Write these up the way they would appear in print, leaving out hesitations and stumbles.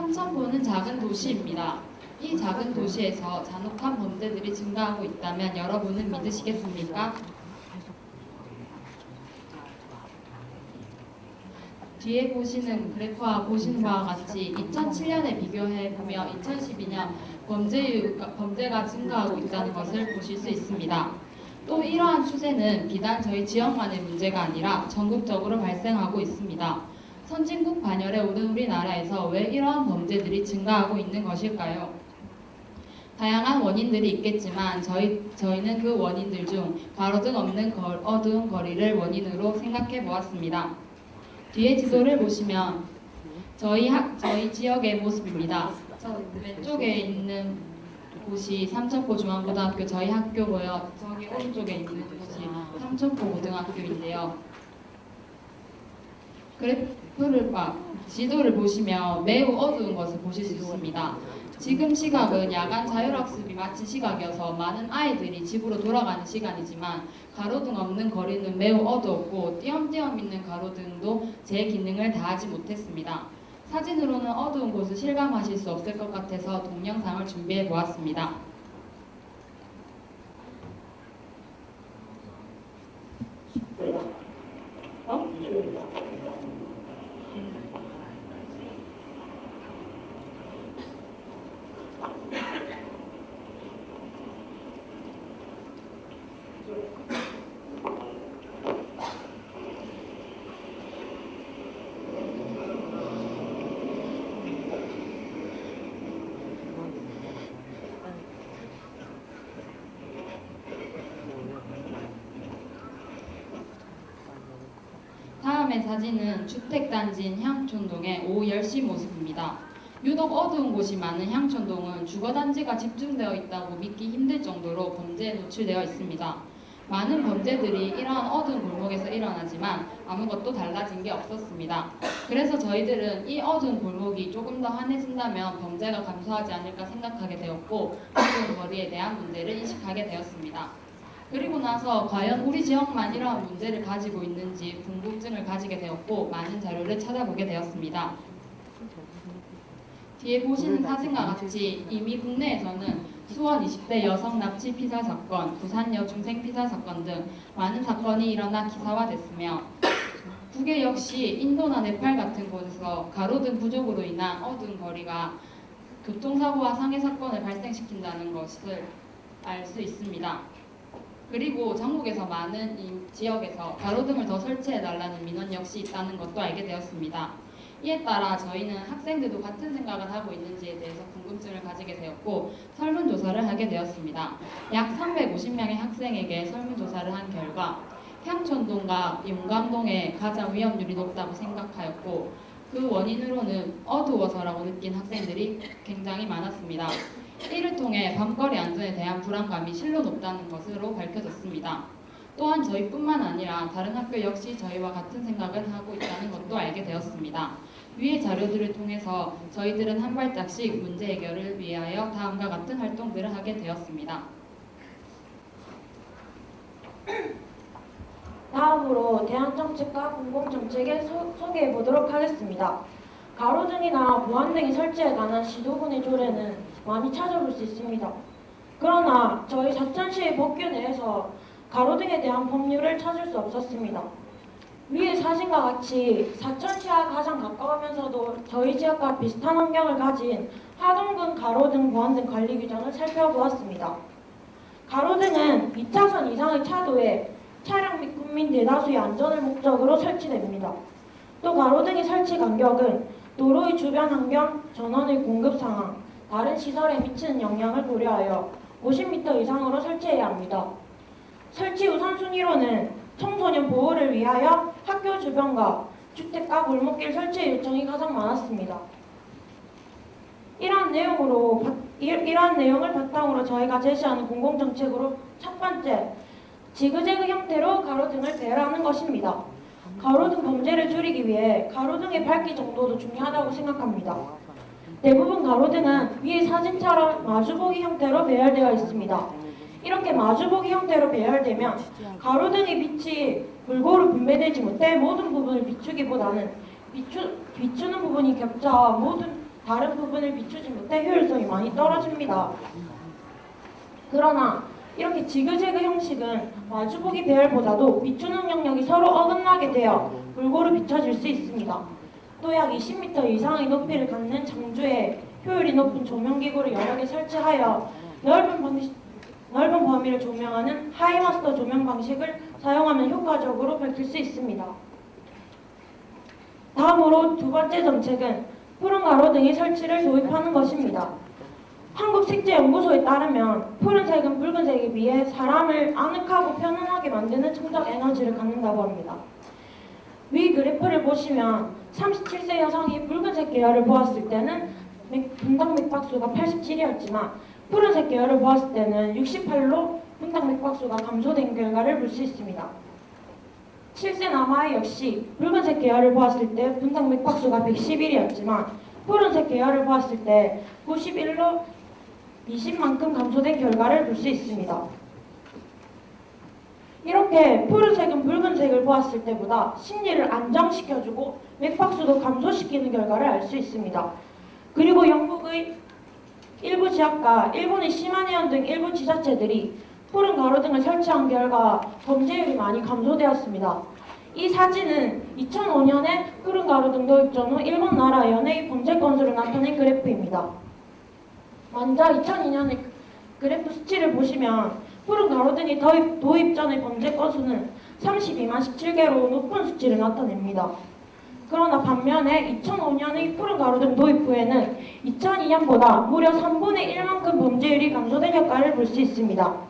삼천포는 작은 도시입니다. 이 작은 도시에서 잔혹한 범죄들이 증가하고 있다면 여러분은 믿으시겠습니까? 뒤에 보시는 그래프와 보시는 바와 같이 2007년에 비교해보며 2012년 범죄가 증가하고 있다는 것을 보실 수 있습니다. 또 이러한 추세는 비단 저희 지역만의 문제가 아니라 전국적으로 발생하고 있습니다. 선진국 반열에 오른 우리나라에서 왜 이러한 범죄들이 증가하고 있는 것일까요? 다양한 원인들이 있겠지만 저희는 그 원인들 중 가로등 없는 어두운 거리를 원인으로 생각해 보았습니다. 뒤에 지도를 보시면 저희 지역의 모습입니다. 저 왼쪽에 있는 곳이 삼천포 중앙고등학교 저희 학교고요. 저기 오른쪽에 있는 곳이 삼천포 고등학교인데요. 지도를 보시면 매우 어두운 것을 보실 수 있습니다. 지금 시각은 야간 자율학습이 마친 시각이어서 많은 아이들이 집으로 돌아가는 시간이지만 가로등 없는 거리는 매우 어두웠고 띄엄띄엄 있는 가로등도 제 기능을 다하지 못했습니다. 사진으로는 어두운 곳을 실감하실 수 없을 것 같아서 동영상을 준비해 보았습니다. 다음의 사진은 주택단지인 향촌동의 오후 10시 모습입니다. 유독 어두운 곳이 많은 향촌동은 주거단지가 집중되어 있다고 믿기 힘들 정도로 범죄에 노출되어 있습니다. 많은 범죄들이 이러한 어두운 골목에서 일어나지만 아무것도 달라진 게 없었습니다. 그래서 저희들은 이 어두운 골목이 조금 더 환해진다면 범죄가 감소하지 않을까 생각하게 되었고 어두운 거리에 대한 문제를 인식하게 되었습니다. 그리고 나서 과연 우리 지역만 이러한 문제를 가지고 있는지 궁금증을 가지게 되었고 많은 자료를 찾아보게 되었습니다. 뒤에 보시는 사진과 같이 이미 국내에서는 수원 20대 여성 납치 피살 사건, 부산 여중생 피살 사건 등 많은 사건이 일어나 기사화됐으며 국외 역시 인도나 네팔 같은 곳에서 가로등 부족으로 인한 어두운 거리가 교통사고와 상해 사건을 발생시킨다는 것을 알 수 있습니다. 그리고 전국에서 많은 지역에서 가로등을 더 설치해달라는 민원 역시 있다는 것도 알게 되었습니다. 이에 따라 저희는 학생들도 같은 생각을 하고 있는지에 대해서 궁금증을 가지게 되었고 설문조사를 하게 되었습니다. 약 350명의 학생에게 설문조사를 한 결과 향촌동과 용감동에 가장 위험률이 높다고 생각하였고 그 원인으로는 어두워서라고 느낀 학생들이 굉장히 많았습니다. 이를 통해 밤거리 안전에 대한 불안감이 실로 높다는 것으로 밝혀졌습니다. 또한 저희뿐만 아니라 다른 학교 역시 저희와 같은 생각을 하고 있다는 것도 알게 되었습니다. 위의 자료들을 통해서 저희들은 한 발짝씩 문제 해결을 위하여 다음과 같은 활동들을 하게 되었습니다. 다음으로 대한정책과 공공정책을 소개해 보도록 하겠습니다. 가로등이나 보안등이 설치에 관한 시도군의 조례는 많이 찾아볼 수 있습니다. 그러나 저희 사천시의 법규 내에서 가로등에 대한 법률을 찾을 수 없었습니다. 위의 사진과 같이 사천시와 가장 가까우면서도 저희 지역과 비슷한 환경을 가진 하동군 가로등 보안등 관리 규정을 살펴보았습니다. 가로등은 2차선 이상의 차도에 차량 및 국민 대다수의 안전을 목적으로 설치됩니다. 또 가로등의 설치 간격은 도로의 주변 환경, 전원의 공급 상황, 다른 시설에 미치는 영향을 고려하여 50m 이상으로 설치해야 합니다. 설치 우선순위로는 청소년 보호를 위하여 학교 주변과 주택가 골목길 설치 요청이 가장 많았습니다. 이러한 내용을 바탕으로 저희가 제시하는 공공정책으로 첫 번째, 지그재그 형태로 가로등을 배열하는 것입니다. 가로등 범죄를 줄이기 위해 가로등의 밝기 정도도 중요하다고 생각합니다. 대부분 가로등은 위의 사진처럼 마주보기 형태로 배열되어 있습니다. 이렇게 마주보기 형태로 배열되면 가로등의 빛이 골고루 분배되지 못해 모든 부분을 비추기보다는 비추는 부분이 겹쳐 다른 부분을 비추지 못해 효율성이 많이 떨어집니다. 그러나 이렇게 지그재그 형식은 마주보기 배열보다도 비추는 영역이 서로 어긋나게 되어 골고루 비춰질 수 있습니다. 또 약 20m 이상의 높이를 갖는 장주에 효율이 높은 조명기구를 여러 개 설치하여 넓은 범위를 조명하는 하이마스터 조명 방식을 사용하면 효과적으로 밝힐 수 있습니다. 다음으로 두 번째 정책은 푸른 가로등의 설치를 도입하는 것입니다. 한국색재연구소에 따르면 푸른색은 붉은색에 비해 사람을 아늑하고 편안하게 만드는 청적 에너지를 갖는다고 합니다. 위 그래프를 보시면 37세 여성이 붉은색 계열을 보았을 때는 분당 맥박수가 87이었지만 푸른색 계열을 보았을 때는 68로 분당 맥박수가 감소된 결과를 볼 수 있습니다. 7세 남아의 역시 붉은색 계열을 보았을 때 분당 맥박수가 111이었지만 푸른색 계열을 보았을 때 91로 20만큼 감소된 결과를 볼 수 있습니다. 이렇게 푸른색은 붉은색을 보았을 때보다 심리를 안정시켜주고 맥박수도 감소시키는 결과를 알 수 있습니다. 그리고 영국의 일부 지역과 일본의 시마니현 등 일부 지자체들이 푸른 가로등을 설치한 결과 범죄율이 많이 감소되었습니다. 이 사진은 2005년에 푸른 가로등 도입 전후 일본 나라 연예인 범죄 건수를 나타낸 그래프입니다. 먼저 2002년의 그래프 수치를 보시면 푸른 가로등이 도입 전의 범죄 건수는 32만 17개로 높은 수치를 나타냅니다. 그러나 반면에 2005년의 푸른 가로등 도입 후에는 2002년보다 무려 3분의 1만큼 범죄율이 감소된 효과를 볼 수 있습니다.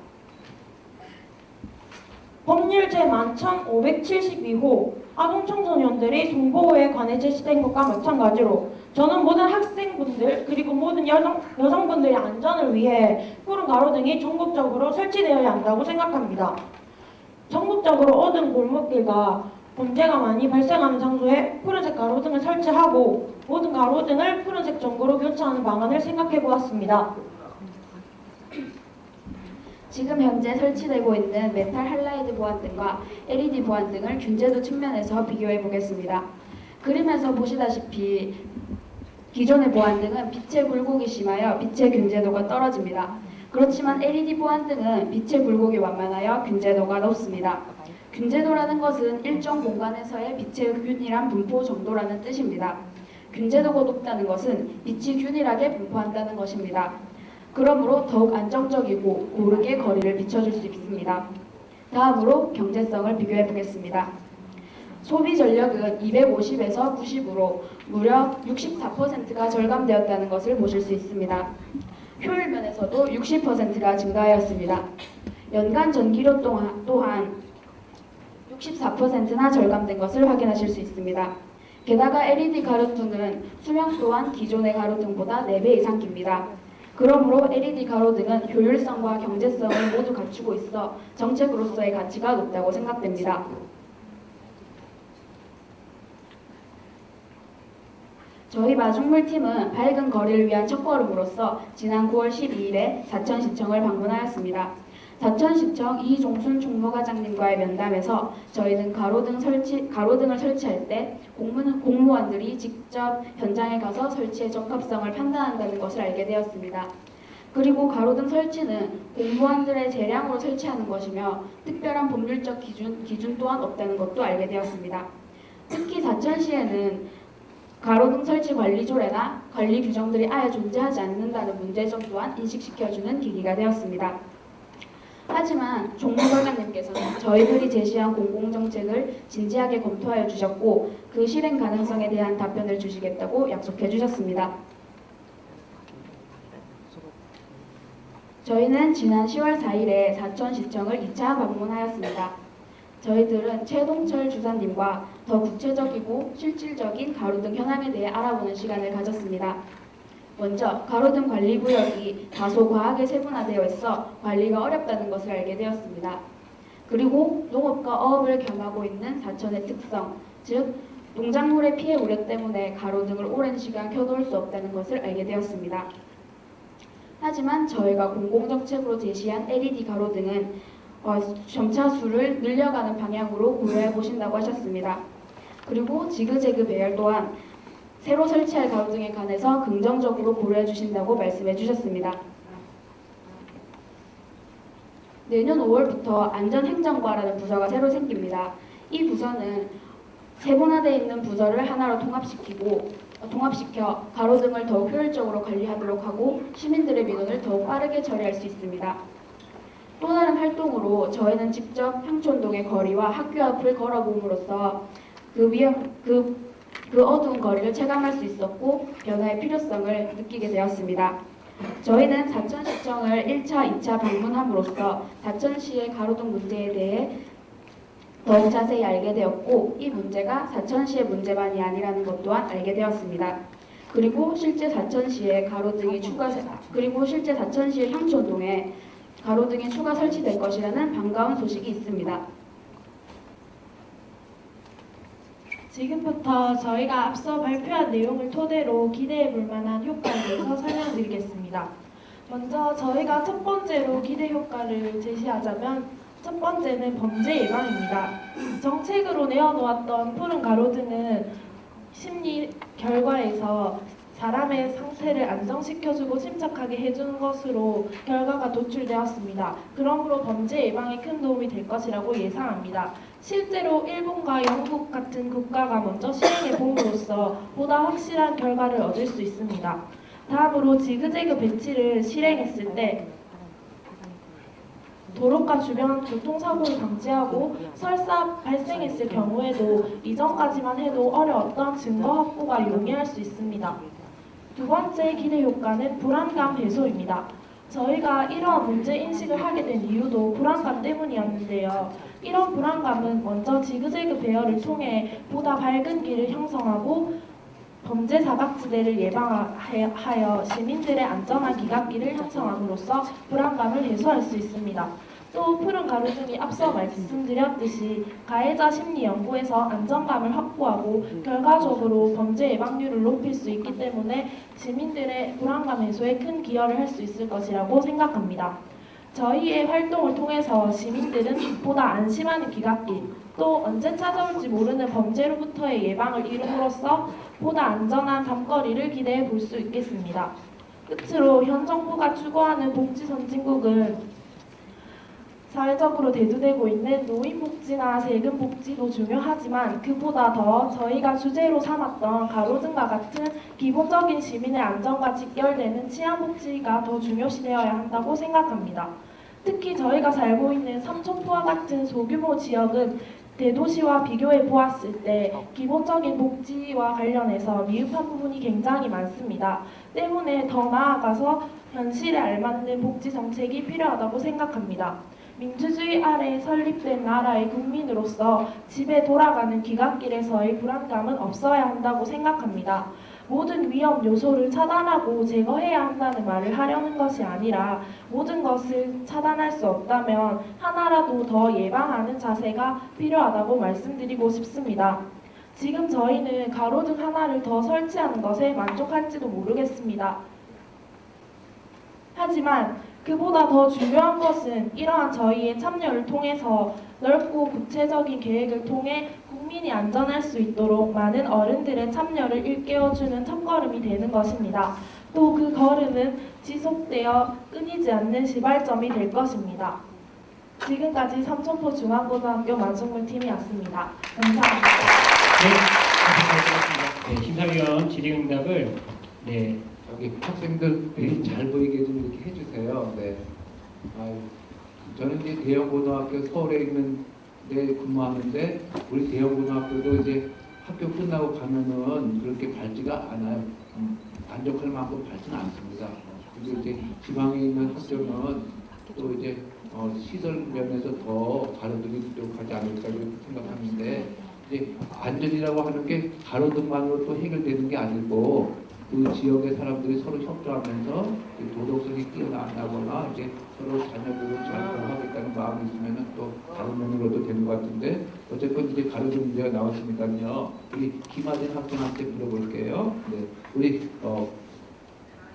법률 제11,572호 아동청소년들의 성보호에 관해 제시된 것과 마찬가지로 저는 모든 학생분들 그리고 모든 여성분들의 안전을 위해 푸른 가로등이 전국적으로 설치되어야 한다고 생각합니다. 전국적으로 어두운 골목길과 범죄가 많이 발생하는 장소에 푸른색 가로등을 설치하고 모든 가로등을 푸른색 전구로 교체하는 방안을 생각해 보았습니다. 지금 현재 설치되고 있는 메탈 할라이드 보안등과 LED 보안등을 균제도 측면에서 비교해 보겠습니다. 그림에서 보시다시피 기존의 보안등은 빛의 굴곡이 심하여 빛의 균제도가 떨어집니다. 그렇지만 LED 보안등은 빛의 굴곡이 완만하여 균제도가 높습니다. 균제도라는 것은 일정 공간에서의 빛의 균일한 분포 정도라는 뜻입니다. 균제도가 높다는 것은 빛이 균일하게 분포한다는 것입니다. 그러므로 더욱 안정적이고 고르게 거리를 비춰줄 수 있습니다. 다음으로 경제성을 비교해 보겠습니다. 소비 전력은 250에서 90으로 무려 64%가 절감되었다는 것을 보실 수 있습니다. 효율 면에서도 60%가 증가하였습니다. 연간 전기료 또한 64%나 절감된 것을 확인하실 수 있습니다. 게다가 LED 가로등은 수명 또한 기존의 가로등보다 4배 이상 깁니다. 그러므로 LED 가로등은 효율성과 경제성을 모두 갖추고 있어 정책으로서의 가치가 높다고 생각됩니다. 저희 마중물팀은 밝은 거리를 위한 첫걸음으로서 지난 9월 12일에 사천시청을 방문하였습니다. 사천시청 이종순 총무과장님과의 면담에서 저희는 가로등을 설치할 때 공무원들이 직접 현장에 가서 설치의 적합성을 판단한다는 것을 알게 되었습니다. 그리고 가로등 설치는 공무원들의 재량으로 설치하는 것이며 특별한 법률적 기준 또한 없다는 것도 알게 되었습니다. 특히 사천시에는 가로등 설치 관리조례나 관리 규정들이 아예 존재하지 않는다는 문제점 또한 인식시켜주는 계기가 되었습니다. 하지만 총무과장님께서는 저희들이 제시한 공공정책을 진지하게 검토하여 주셨고 그 실행 가능성에 대한 답변을 주시겠다고 약속해 주셨습니다. 저희는 지난 10월 4일에 사천시청을 2차 방문하였습니다. 저희들은 최동철 주사님과 더 구체적이고 실질적인 가로등 현황에 대해 알아보는 시간을 가졌습니다. 먼저 가로등 관리구역이 다소 과하게 세분화되어 있어 관리가 어렵다는 것을 알게 되었습니다. 그리고 농업과 어업을 겸하고 있는 사천의 특성, 즉 농작물의 피해 우려 때문에 가로등을 오랜 시간 켜놓을 수 없다는 것을 알게 되었습니다. 하지만 저희가 공공정책으로 제시한 LED 가로등은 점차 수를 늘려가는 방향으로 고려해 보신다고 하셨습니다. 그리고 지그재그 배열 또한 새로 설치할 가로등에 관해서 긍정적으로 고려해 주신다고 말씀해 주셨습니다. 내년 5월부터 안전행정과라는 부서가 새로 생깁니다. 이 부서는 세분화되어 있는 부서를 하나로 통합시켜 가로등을 더욱 효율적으로 관리하도록 하고 시민들의 민원을 더욱 빠르게 처리할 수 있습니다. 또 다른 활동으로 저희는 직접 향촌동의 거리와 학교 앞을 걸어봄으로써 그 어두운 거리를 체감할 수 있었고 변화의 필요성을 느끼게 되었습니다. 저희는 사천시청을 1차, 2차 방문함으로써 사천시의 가로등 문제에 대해 더욱 자세히 알게 되었고 이 문제가 사천시의 문제만이 아니라는 것 또한 알게 되었습니다. 그리고 실제 사천시의 향촌동에 가로등이 추가 설치될 것이라는 반가운 소식이 있습니다. 지금부터 저희가 앞서 발표한 내용을 토대로 기대해 볼 만한 효과에 대해서 설명드리겠습니다. 먼저 저희가 첫 번째로 기대 효과를 제시하자면 첫 번째는 범죄 예방입니다. 정책으로 내어놓았던 푸른 가로등은 심리 결과에서 사람의 상태를 안정시켜주고 침착하게 해주는 것으로 결과가 도출되었습니다. 그러므로 범죄 예방에 큰 도움이 될 것이라고 예상합니다. 실제로 일본과 영국 같은 국가가 먼저 실행해 봄으로써 보다 확실한 결과를 얻을 수 있습니다. 다음으로 지그재그 배치를 실행했을 때 도로가 주변 교통사고를 방지하고 설사 발생했을 경우에도 이전까지만 해도 어려웠던 증거 확보가 용이할 수 있습니다. 두 번째 기대 효과는 불안감 해소입니다. 저희가 이러한 문제 인식을 하게 된 이유도 불안감 때문이었는데요. 이런 불안감은 먼저 지그재그 배열을 통해 보다 밝은 길을 형성하고 범죄 사각지대를 예방하여 시민들의 안전한 귀갓길을 형성함으로써 불안감을 해소할 수 있습니다. 또 푸른 가로등이 앞서 말씀드렸듯이 가해자 심리 연구에서 안정감을 확보하고 결과적으로 범죄 예방률을 높일 수 있기 때문에 시민들의 불안감 해소에 큰 기여를 할 수 있을 것이라고 생각합니다. 저희의 활동을 통해서 시민들은 보다 안심하는 귀갓길, 또 언제 찾아올지 모르는 범죄로부터의 예방을 이룸으로써 보다 안전한 밤거리를 기대해 볼 수 있겠습니다. 끝으로 현 정부가 추구하는 복지 선진국은 사회적으로 대두되고 있는 노인복지나 세금복지도 중요하지만 그보다 더 저희가 주제로 삼았던 가로등과 같은 기본적인 시민의 안전과 직결되는 치안복지가 더 중요시되어야 한다고 생각합니다. 특히 저희가 살고 있는 삼천포와 같은 소규모 지역은 대도시와 비교해 보았을 때 기본적인 복지와 관련해서 미흡한 부분이 굉장히 많습니다. 때문에 더 나아가서 현실에 알맞는 복지 정책이 필요하다고 생각합니다. 민주주의 아래 설립된 나라의 국민으로서 집에 돌아가는 귀갓길에서의 불안감은 없어야 한다고 생각합니다. 모든 위험 요소를 차단하고 제거해야 한다는 말을 하려는 것이 아니라 모든 것을 차단할 수 없다면 하나라도 더 예방하는 자세가 필요하다고 말씀드리고 싶습니다. 지금 저희는 가로등 하나를 더 설치하는 것에 만족할지도 모르겠습니다. 하지만 그보다 더 중요한 것은 이러한 저희의 참여를 통해서 넓고 구체적인 계획을 통해 국민이 안전할 수 있도록 많은 어른들의 참여를 일깨워주는 첫걸음이 되는 것입니다. 또 그 걸음은 지속되어 끊이지 않는 시발점이 될 것입니다. 지금까지 삼천포 중앙고등학교 만숙물팀이었습니다. 감사합니다. 네, 심사위원 질의응답을 여기 학생들이 잘 보이게 좀 이렇게 해주세요. 네. 저는 이제 대형고등학교 서울에 있는 데 근무하는데 우리 대형고등학교도 이제 학교 끝나고 가면은 그렇게 밝지가 않아요. 만족할 만큼 밝지는 않습니다. 그리고 이제 지방에 있는 학교는 또 이제 시설 면에서 더 가로등이 부족하지 않을까 이렇게 생각하는데 이제 안전이라고 하는 게 가로등만으로 또 해결되는 게 아니고 그 지역의 사람들이 서로 협조하면서 도덕성이 뛰어나거나 이제 서로 자녀들을 잘 보호하겠다는 마음이 있으면 또 다른 면으로도 되는 것 같은데 어쨌건 이제 가로등 문제가 나왔으니까요. 우리 김하진 학생한테 물어볼게요. 네, 우리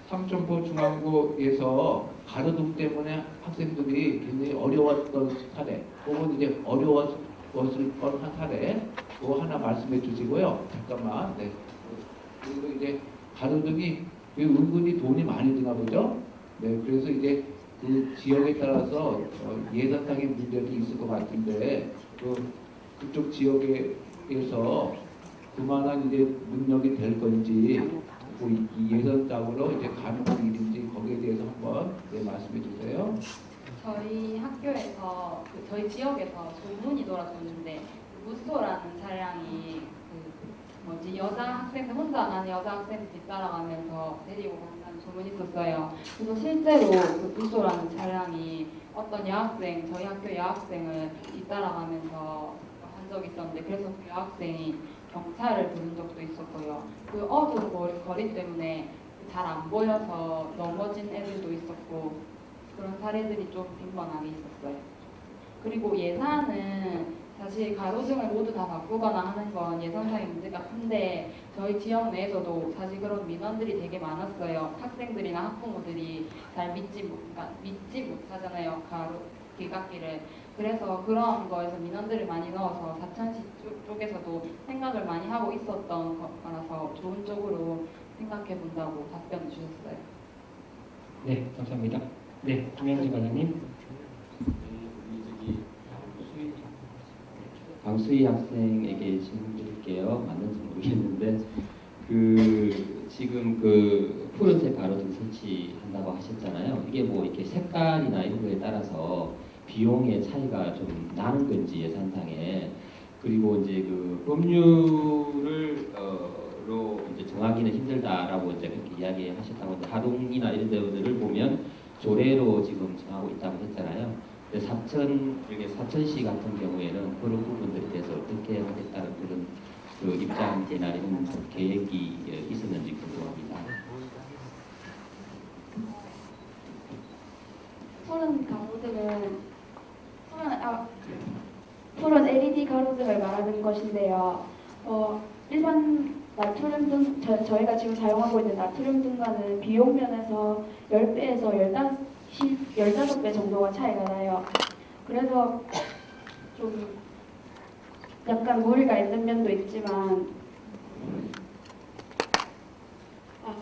삼천포 중앙고에서 가로등 때문에 학생들이 굉장히 어려웠던 사례, 혹은 이제 어려웠을 뻔한 사례, 그거 하나 말씀해 주시고요. 잠깐만. 네. 그리고 이제 가로등이 은근히 돈이 많이 드나 보죠. 네, 그래서 이제 그 지역에 따라서 예산상의 문제도 있을 것 같은데 그쪽 지역에서 그만한 이제 능력이 될 건지 이 예산상으로 이제 가능한 일인지 거기에 대해서 한번 말씀해 주세요. 저희 학교에서 저희 지역에서 소문이 돌아줬는데 무쏘라는 차량이 여자 학생들 혼자 가는 여자 학생들 뒤따라가면서 데리고 간다는 소문이 있었어요. 그래서 실제로 그 무쏘라는 차량이 어떤 여학생 저희 학교 여학생을 뒤따라가면서 한 적이 있었는데 그래서 그 여학생이 경찰을 부른 적도 있었고요. 그 어두운 거리 때문에 잘 안 보여서 넘어진 애들도 있었고 그런 사례들이 좀 빈번하게 있었어요. 그리고 예산은 사실 가로등을 모두 다 바꾸거나 하는 건 예산상의 문제가 큰데 저희 지역 내에서도 사실 그런 민원들이 되게 많았어요. 학생들이나 학부모들이 잘 믿지 못하잖아요. 귀갓길을. 그래서 그런 거에서 민원들을 많이 넣어서 사천시 쪽에서도 생각을 많이 하고 있었던 거라서 좋은 쪽으로 생각해 본다고 답변 주셨어요. 네, 감사합니다. 네, 김영진 과장님. 강수희 학생에게 질문 드릴게요. 맞는지 모르겠는데 지금 푸른색 가로등 설치한다고 하셨잖아요. 이게 뭐 이렇게 색깔이나 이런 거에 따라서 비용의 차이가 좀 나는 건지 예산상에 그리고 이제 법률을 로 이제 정하기는 힘들다라고 이제 그렇게 이야기하셨다고 하는데 하동이나 이런 데들을 보면 조례로 지금 정하고 있다고 했잖아요. 이렇게 사천시 같은 경우에는 그런 부분들에 대해서 어떻게 하겠다는 그런 입장이나 이런 계획이 있었는지 궁금합니다. 푸른 LED 가로등을 말하는 것인데요. 일반 나트륨 등 저희가 지금 사용하고 있는 나트륨 등과는 비용 면에서 10배에서 15배 정도가 차이가 나요. 그래서 좀 약간 무리가 있는 면도 있지만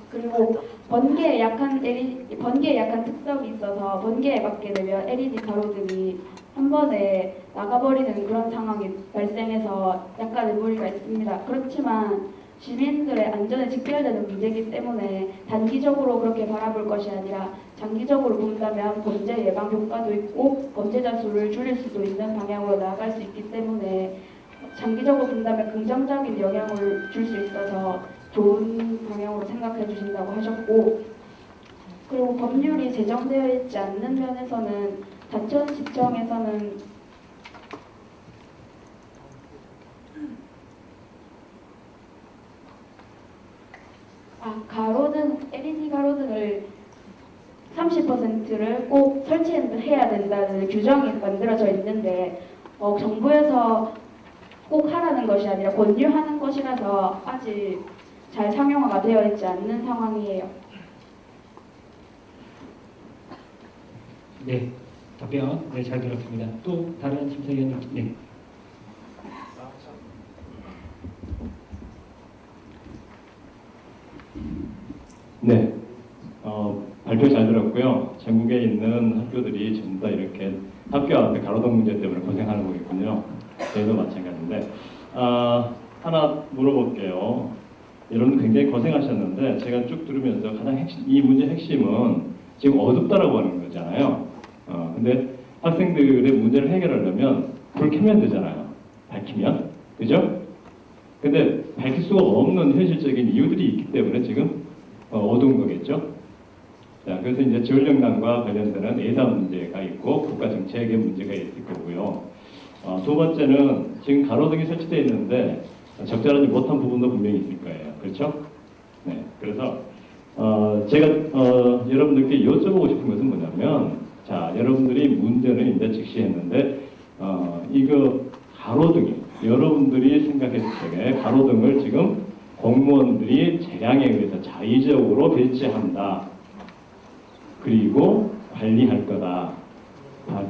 그리고 번개에 약한 특성이 있어서 번개에 맞게 되면 LED 가로등이 한 번에 나가버리는 그런 상황이 발생해서 약간의 무리가 있습니다. 그렇지만 시민들의 안전에 직결되는 문제이기 때문에 단기적으로 그렇게 바라볼 것이 아니라 장기적으로 본다면 범죄 예방 효과도 있고 범죄자 수를 줄일 수도 있는 방향으로 나아갈 수 있기 때문에 장기적으로 본다면 긍정적인 영향을 줄 수 있어서 좋은 방향으로 생각해 주신다고 하셨고, 그리고 법률이 제정되어 있지 않는 면에서는 자천시청에서는 LED 가로등을 30%를 꼭 설치해야 된다는 규정이 만들어져 있는데 정부에서 꼭 하라는 것이 아니라 권유하는 것이라서 아직 잘 상용화가 되어 있지 않는 상황이에요. 네, 답변 잘 들었습니다. 또 다른 심사위원님. 네. 네, 발표 잘 들었고요. 전국에 있는 학교들이 전부 다 이렇게 학교 앞에 가로등 문제 때문에 고생하는 거겠군요. 저희도 마찬가지인데 하나 물어볼게요. 여러분 굉장히 고생하셨는데 제가 쭉 들으면서 가장 이 문제 핵심은 지금 어둡다라고 하는 거잖아요. 근데 학생들의 문제를 해결하려면 불 켜면 되잖아요. 밝히면, 그죠? 근데 밝힐 수가 없는 현실적인 이유들이 있기 때문에 지금 어두운 거겠죠. 자, 그래서 이제 지원력난과 관련되는 예산 문제가 있고 국가 정책의 문제가 있을 거고요. 두 번째는 지금 가로등이 설치되어 있는데 적절하지 못한 부분도 분명히 있을 거예요. 그렇죠? 네. 그래서 제가 여러분들께 여쭤보고 싶은 것은 뭐냐면, 자, 여러분들이 문제는 이제 직시했는데 이거 가로등이 여러분들이 생각했을 때 가로등을 지금 공무원들이 재량에 의해서 자의적으로 배치한다. 그리고 관리할 거다.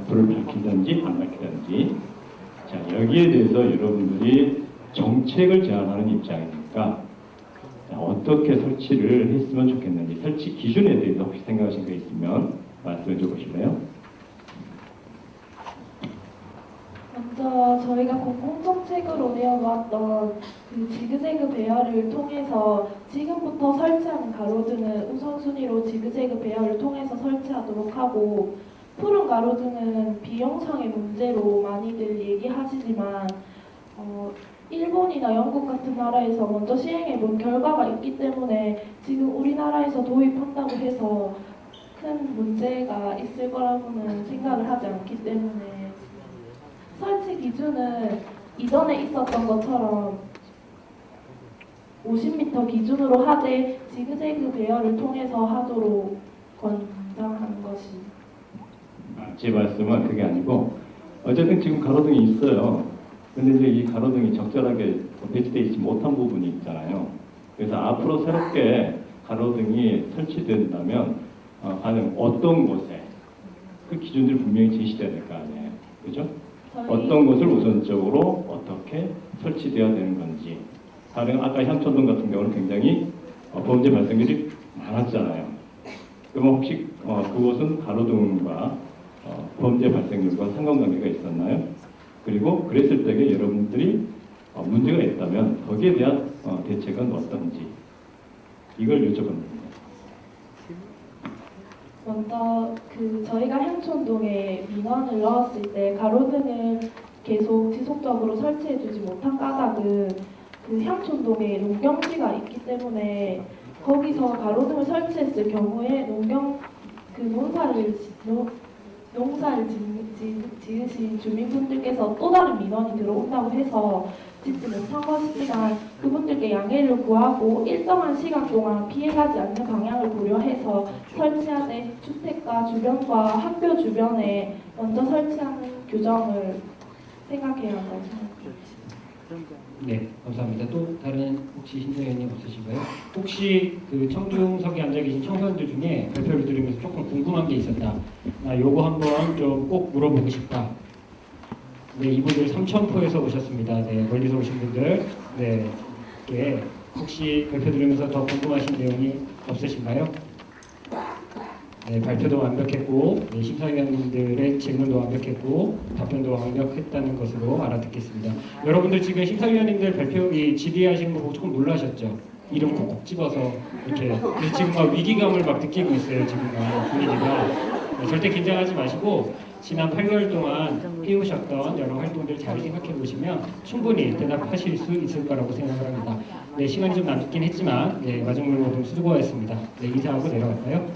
불을 밝히든지 안 밝히든지. 자, 여기에 대해서 여러분들이 정책을 제안하는 입장이니까 자, 어떻게 설치를 했으면 좋겠는지 설치 기준에 대해서 혹시 생각하신 게 있으면 말씀해 줘 보실래요? 먼저 저희가 공공정책으로 내어놓았던 그 지그재그 배열을 통해서 지금부터 설치하는 가로등은 우선순위로 지그재그 배열을 통해서 설치하도록 하고, 푸른 가로등은 비용상의 문제로 많이들 얘기하시지만 일본이나 영국 같은 나라에서 먼저 시행해본 결과가 있기 때문에 지금 우리나라에서 도입한다고 해서 큰 문제가 있을 거라고는 생각을 하지 않기 때문에 설치 기준은 이전에 있었던 것처럼 50m 기준으로 하되 지그재그 배열을 통해서 하도록 권장하는 것이. 제 말씀은 그게 아니고 어쨌든 지금 가로등이 있어요. 근데 이제 이 가로등이 적절하게 배치되어 있지 못한 부분이 있잖아요. 그래서 앞으로 새롭게 가로등이 설치된다면 과연 어떤 곳에 그 기준들이 분명히 제시돼야 될 거 아니에요. 그죠? 어떤 것을 우선적으로 어떻게 설치되어야 되는 건지. 다른 아까 향촌동 같은 경우는 굉장히 범죄 발생률이 많았잖아요. 그러면 혹시 그곳은 가로등과 범죄 발생률과 상관관계가 있었나요? 그리고 그랬을 때에 여러분들이 문제가 있다면 거기에 대한 대책은 어떤지 이걸 여쭤봅니다. 먼저 저희가 향촌동에 민원을 넣었을 때 가로등을 계속 지속적으로 설치해주지 못한 까닭은 그 향촌동에 농경지가 있기 때문에 거기서 가로등을 설치했을 경우에 농사를 지으신 주민분들께서 또 다른 민원이 들어온다고 해서 짓지 못한 것이지만 그분들께 양해를 구하고 일정한 시간 동안 피해가지 않는 방향을 고려해서 설치하되 주택가 주변과 학교 주변에 먼저 설치하는 규정을 생각해야 한다고 생각합니다. 네, 감사합니다. 또 다른 혹시 신재 의원님 없으신가요? 혹시 그 청중석에 앉아 계신 청소년들 중에 발표를 들으면서 조금 궁금한 게 있었다. 나 요거 한번 좀 꼭 물어보고 싶다. 네, 이분들 삼천포에서 오셨습니다. 네, 멀리서 오신 분들. 네, 네, 혹시 발표 들으면서 더 궁금하신 내용이 없으신가요? 네, 발표도 완벽했고, 네, 심사위원님들의 질문도 완벽했고, 답변도 완벽했다는 것으로 알아듣겠습니다. 여러분들 지금 심사위원님들 발표, 질의하시는 거 보고 조금 놀라셨죠? 이름 콕콕 집어서 이렇게. 그래서 지금 막 위기감을 막 느끼고 있어요, 지금 막 분위기가. 네, 절대 긴장하지 마시고, 지난 8개월 동안 해오셨던 여러 활동들 잘 생각해 보시면 충분히 대답하실 수 있을 거라고 생각을 합니다. 네, 시간이 좀 남긴 했지만, 네, 마중물 모두 수고하셨습니다. 네, 인사하고 내려갈까요?